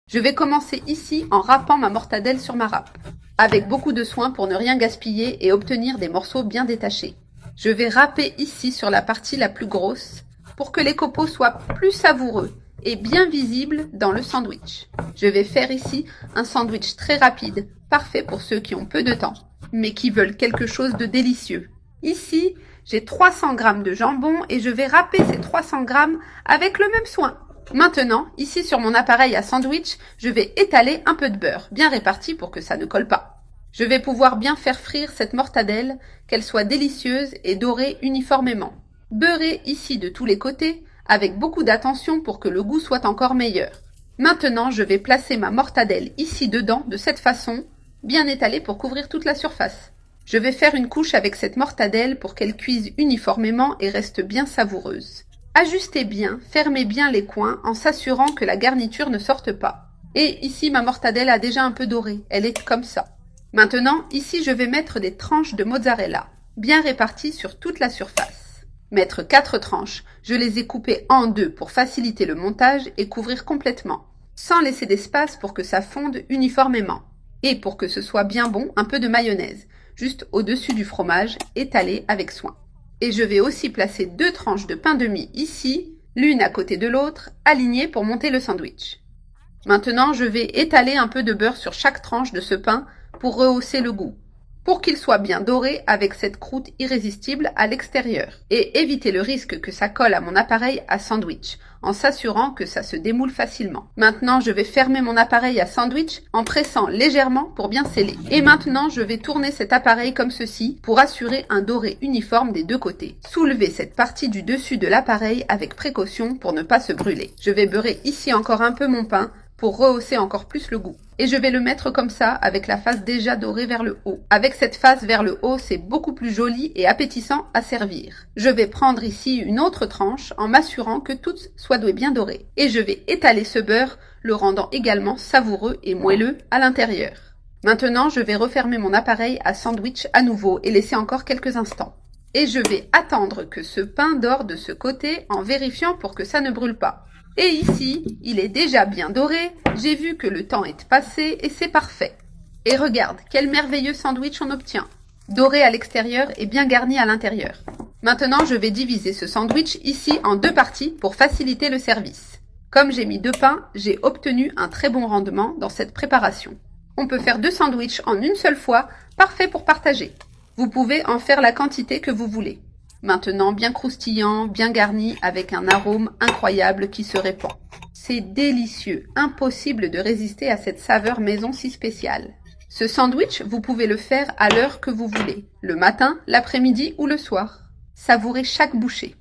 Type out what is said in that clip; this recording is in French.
Je vais commencer ici en râpant ma mortadelle sur ma râpe, avec beaucoup de soin pour ne rien gaspiller et obtenir des morceaux bien détachés. Je vais râper ici sur la partie la plus grosse pour que les copeaux soient plus savoureux et bien visibles dans le sandwich. Je vais faire ici un sandwich très rapide, parfait pour ceux qui ont peu de temps, mais qui veulent quelque chose de délicieux. Ici, j'ai 300 g de jambon et je vais râper ces 300 g avec le même soin. Maintenant, ici sur mon appareil à sandwich, je vais étaler un peu de beurre, bien réparti pour que ça ne colle pas. Je vais pouvoir bien faire frire cette mortadelle, qu'elle soit délicieuse et dorée uniformément. Beurrer ici de tous les côtés, avec beaucoup d'attention pour que le goût soit encore meilleur. Maintenant, je vais placer ma mortadelle ici dedans de cette façon, bien étalée pour couvrir toute la surface. Je vais faire une couche avec cette mortadelle pour qu'elle cuise uniformément et reste bien savoureuse. Ajustez bien, fermez bien les coins en s'assurant que la garniture ne sorte pas. Et ici, ma mortadelle a déjà un peu doré, elle est comme ça. Maintenant, ici, je vais mettre des tranches de mozzarella, bien réparties sur toute la surface. Mettre 4 tranches, je les ai coupées en 2 pour faciliter le montage et couvrir complètement, sans laisser d'espace pour que ça fonde uniformément. Et pour que ce soit bien bon, un peu de mayonnaise, juste au-dessus du fromage, étalé avec soin. Et je vais aussi placer 2 tranches de pain de mie ici, l'une à côté de l'autre, alignées pour monter le sandwich. Maintenant, je vais étaler un peu de beurre sur chaque tranche de ce pain pour rehausser le goût, pour qu'il soit bien doré avec cette croûte irrésistible à l'extérieur, et éviter le risque que ça colle à mon appareil à sandwich, en s'assurant que ça se démoule facilement. Maintenant, je vais fermer mon appareil à sandwich en pressant légèrement pour bien sceller. Et maintenant, je vais tourner cet appareil comme ceci pour assurer un doré uniforme des deux côtés. Soulevez cette partie du dessus de l'appareil avec précaution pour ne pas se brûler. Je vais beurrer ici encore un peu mon pain pour rehausser encore plus le goût. Et je vais le mettre comme ça, avec la face déjà dorée vers le haut. Avec cette face vers le haut, c'est beaucoup plus joli et appétissant à servir. Je vais prendre ici une autre tranche en m'assurant que toutes soient bien dorées. Et je vais étaler ce beurre, le rendant également savoureux et moelleux à l'intérieur. Maintenant, je vais refermer mon appareil à sandwich à nouveau et laisser encore quelques instants. Et je vais attendre que ce pain dore de ce côté en vérifiant pour que ça ne brûle pas. Et ici, il est déjà bien doré, j'ai vu que le temps est passé et c'est parfait. Et regarde, quel merveilleux sandwich on obtient. Doré à l'extérieur et bien garni à l'intérieur. Maintenant, je vais diviser ce sandwich ici en 2 parties pour faciliter le service. Comme j'ai mis 2 pains, j'ai obtenu un très bon rendement dans cette préparation. On peut faire 2 sandwichs en une seule fois, parfait pour partager. Vous pouvez en faire la quantité que vous voulez. Maintenant bien croustillant, bien garni, avec un arôme incroyable qui se répand. C'est délicieux, impossible de résister à cette saveur maison si spéciale. Ce sandwich, vous pouvez le faire à l'heure que vous voulez, le matin, l'après-midi ou le soir. Savourez chaque bouchée.